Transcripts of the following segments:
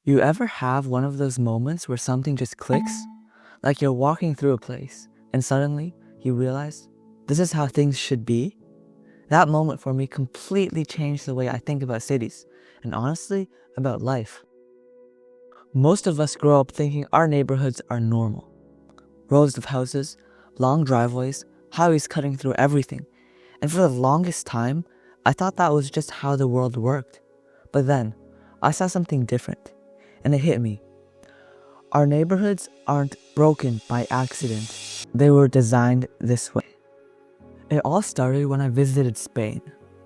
You ever have one of those moments where something just clicks? Like you're walking through a place and suddenly you realize this is how things should be? That moment for me completely changed the way I think about cities and honestly about life. Most of us grow up thinking our neighborhoods are normal. Rows of houses, long driveways, highways cutting through everything. And for the longest time, I thought that was just how the world worked. But then, I saw something different, and it hit me. Our neighborhoods aren't broken by accident. They were designed this way. It all started when I visited Spain.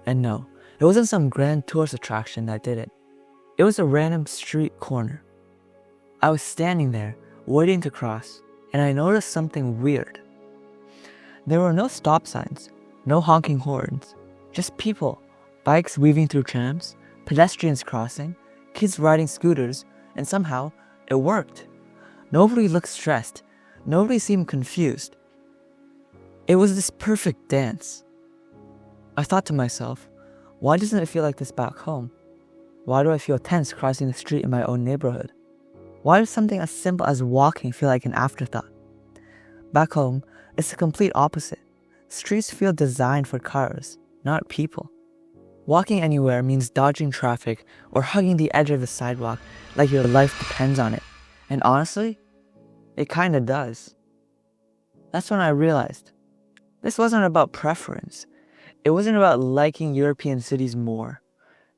And no, it wasn't some grand tourist attraction that did it. It was a random street corner. I was standing there, waiting to cross, and I noticed something weird. There were no stop signs, no honking horns, just people, bikes weaving through trams, pedestrians crossing, kids riding scooters, and somehow it worked. Nobody looked stressed. Nobody seemed confused. It was this perfect dance. I thought to myself, why doesn't it feel like this back home? Why do I feel tense crossing the street in my own neighborhood? Why does something as simple as walking feel like an afterthought? Back home, it's the complete opposite. Streets feel designed for cars, not people. Walking anywhere means dodging traffic or hugging the edge of the sidewalk like your life depends on it. And honestly, it kinda does. That's when I realized this wasn't about preference. It wasn't about liking European cities more.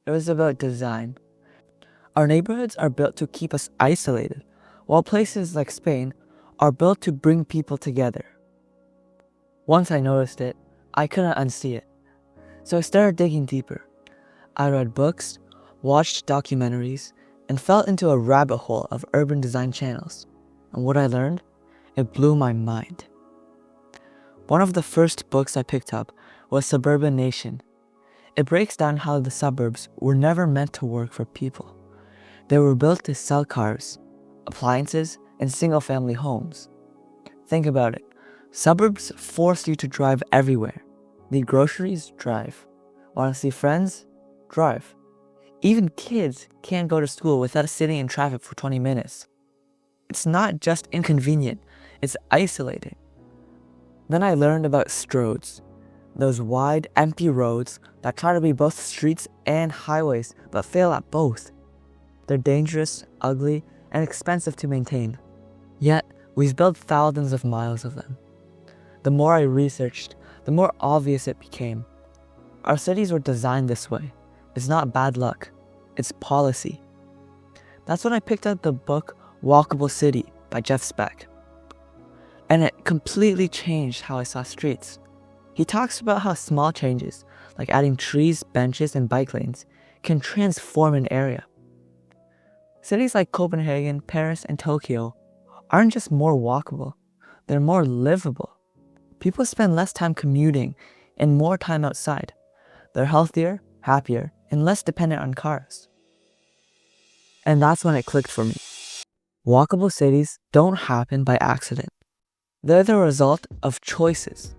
It was about design. Our neighborhoods are built to keep us isolated, while places like Spain are built to bring people together. Once I noticed it, I couldn't unsee it. So I started digging deeper. I read books, watched documentaries, and fell into a rabbit hole of urban design channels. And what I learned, it blew my mind. One of the first books I picked up was Suburban Nation. It breaks down how the suburbs were never meant to work for people. They were built to sell cars, appliances, and single-family homes. Think about it. Suburbs force you to drive everywhere. Need groceries? Drive. Want to see friends? Drive. Even kids can't go to school without sitting in traffic for 20 minutes. It's not just inconvenient, it's isolating. Then I learned about stroads, those wide, empty roads that try to be both streets and highways but fail at both. They're dangerous, ugly, and expensive to maintain. Yet, we've built thousands of miles of them. The more I researched, the more obvious it became. Our cities were designed this way. It's not bad luck, it's policy. That's when I picked up the book Walkable City by Jeff Speck. And it completely changed how I saw streets. He talks about how small changes, like adding trees, benches, and bike lanes, can transform an area. Cities like Copenhagen, Paris, and Tokyo aren't just more walkable, they're more livable. People spend less time commuting and more time outside. They're healthier, happier, and less dependent on cars. And that's when it clicked for me. Walkable cities don't happen by accident. They're the result of choices.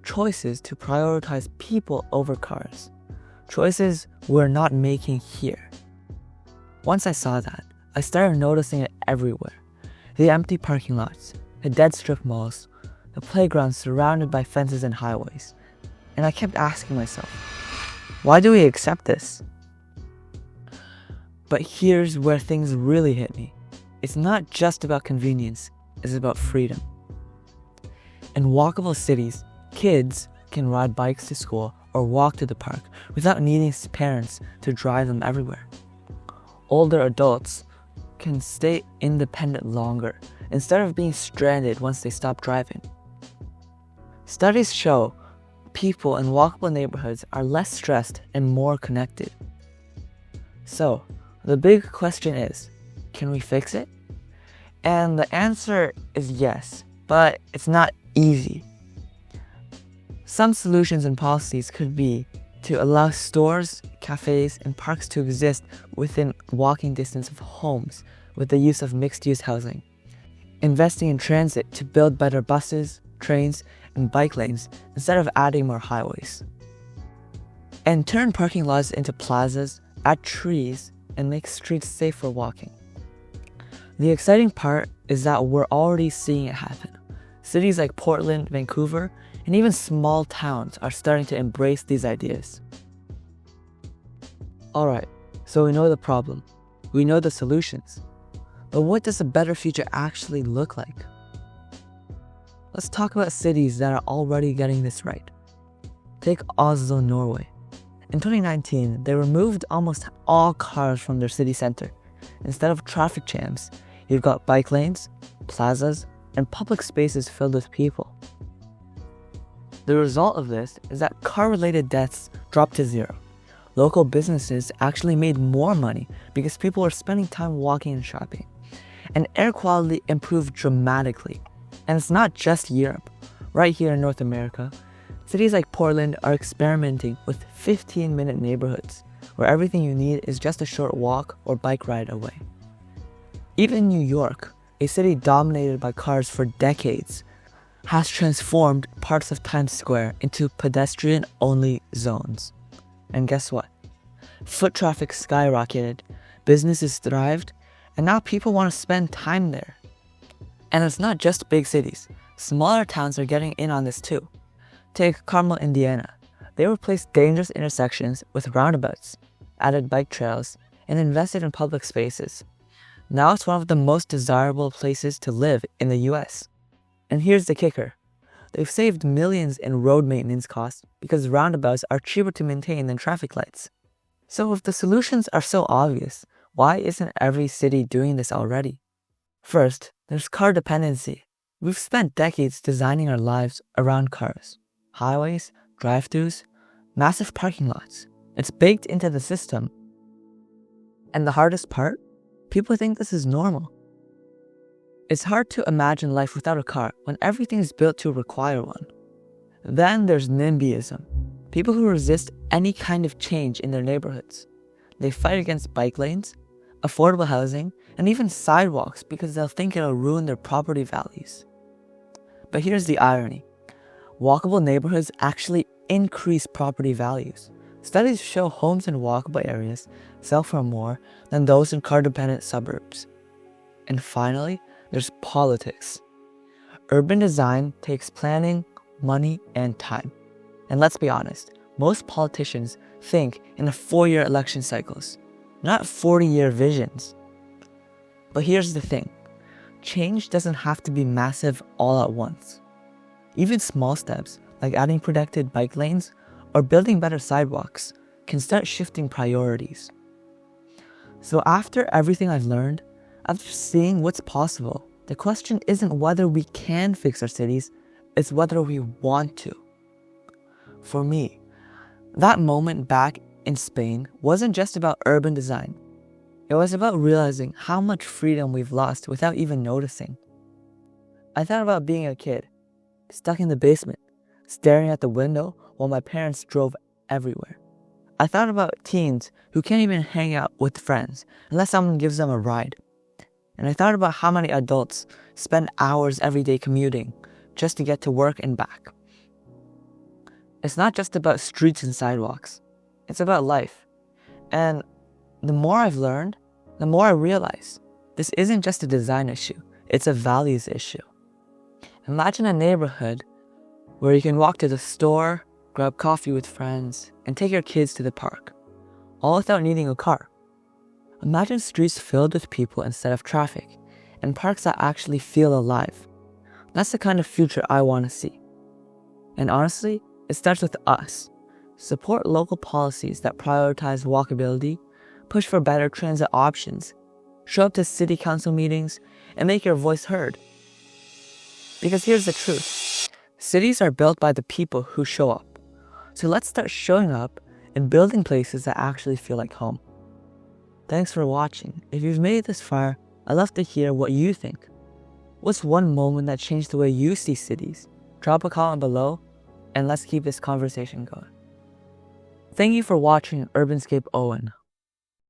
Choices to prioritize people over cars. Choices we're not making here. Once I saw that, I started noticing it everywhere. The empty parking lots, the dead strip malls, the playgrounds surrounded by fences and highways. And I kept asking myself, why do we accept this? But here's where things really hit me. It's not just about convenience, it's about freedom. In walkable cities, kids can ride bikes to school or walk to the park without needing parents to drive them everywhere. Older adults can stay independent longer instead of being stranded once they stop driving. Studies show people in walkable neighborhoods are less stressed and more connected. So, the big question is, can we fix it? And the answer is yes, but it's not easy. Some solutions and policies could be to allow stores, cafes, and parks to exist within walking distance of homes with the use of mixed-use housing. Investing in transit to build better buses, trains, and bike lanes instead of adding more highways. And turn parking lots into plazas, add trees, and make streets safe for walking. The exciting part is that we're already seeing it happen. Cities like Portland, Vancouver, and even small towns are starting to embrace these ideas. Alright, so we know the problem. We know the solutions. But what does a better future actually look like? Let's talk about cities that are already getting this right. Take Oslo, Norway. In 2019, they removed almost all cars from their city center. Instead of traffic jams, you've got bike lanes, plazas, and public spaces filled with people. The result of this is that car-related deaths dropped to zero. Local businesses actually made more money because people were spending time walking and shopping. And air quality improved dramatically. And it's not just Europe. Right here in North America, cities like Portland are experimenting with 15-minute neighborhoods, where everything you need is just a short walk or bike ride away. Even New York, a city dominated by cars for decades, has transformed parts of Times Square into pedestrian-only zones. And guess what? Foot traffic skyrocketed, businesses thrived, and now people want to spend time there. And it's not just big cities. Smaller towns are getting in on this too. Take Carmel, Indiana. They replaced dangerous intersections with roundabouts, added bike trails, and invested in public spaces. Now it's one of the most desirable places to live in the US. And here's the kicker. They've saved millions in road maintenance costs because roundabouts are cheaper to maintain than traffic lights. So if the solutions are so obvious, why isn't every city doing this already? First, there's car dependency. We've spent decades designing our lives around cars. Highways, drive-thrus, massive parking lots. It's baked into the system. And the hardest part? People think this is normal. It's hard to imagine life without a car when everything is built to require one. Then there's NIMBYism. People who resist any kind of change in their neighborhoods. They fight against bike lanes, affordable housing, and even sidewalks because they'll think it'll ruin their property values. But here's the irony. Walkable neighborhoods actually increase property values. Studies show homes in walkable areas sell for more than those in car-dependent suburbs. And finally, there's politics. Urban design takes planning, money, and time. And let's be honest, most politicians think in 4-year election cycles, not 40-year visions. But here's the thing. Change doesn't have to be massive all at once. Even small steps, like adding protected bike lanes or building better sidewalks, can start shifting priorities. So after everything I've learned, after seeing what's possible, the question isn't whether we can fix our cities, it's whether we want to. For me, that moment back in Spain wasn't just about urban design. It was about realizing how much freedom we've lost without even noticing. I thought about being a kid, stuck in the basement, staring at the window while my parents drove everywhere. I thought about teens who can't even hang out with friends unless someone gives them a ride. And I thought about how many adults spend hours every day commuting just to get to work and back. It's not just about streets and sidewalks. It's about life. And the more I've learned, the more I realize this isn't just a design issue, it's a values issue. Imagine a neighborhood where you can walk to the store, grab coffee with friends, and take your kids to the park, all without needing a car. Imagine streets filled with people instead of traffic, and parks that actually feel alive. That's the kind of future I want to see. And honestly, it starts with us. Support local policies that prioritize walkability, push for better transit options, show up to city council meetings, and make your voice heard. Because here's the truth. Cities are built by the people who show up. So let's start showing up and building places that actually feel like home. Thanks for watching. If you've made it this far, I'd love to hear what you think. What's one moment that changed the way you see cities? Drop a comment below, and let's keep this conversation going. Thank you for watching Urbanscape Owen.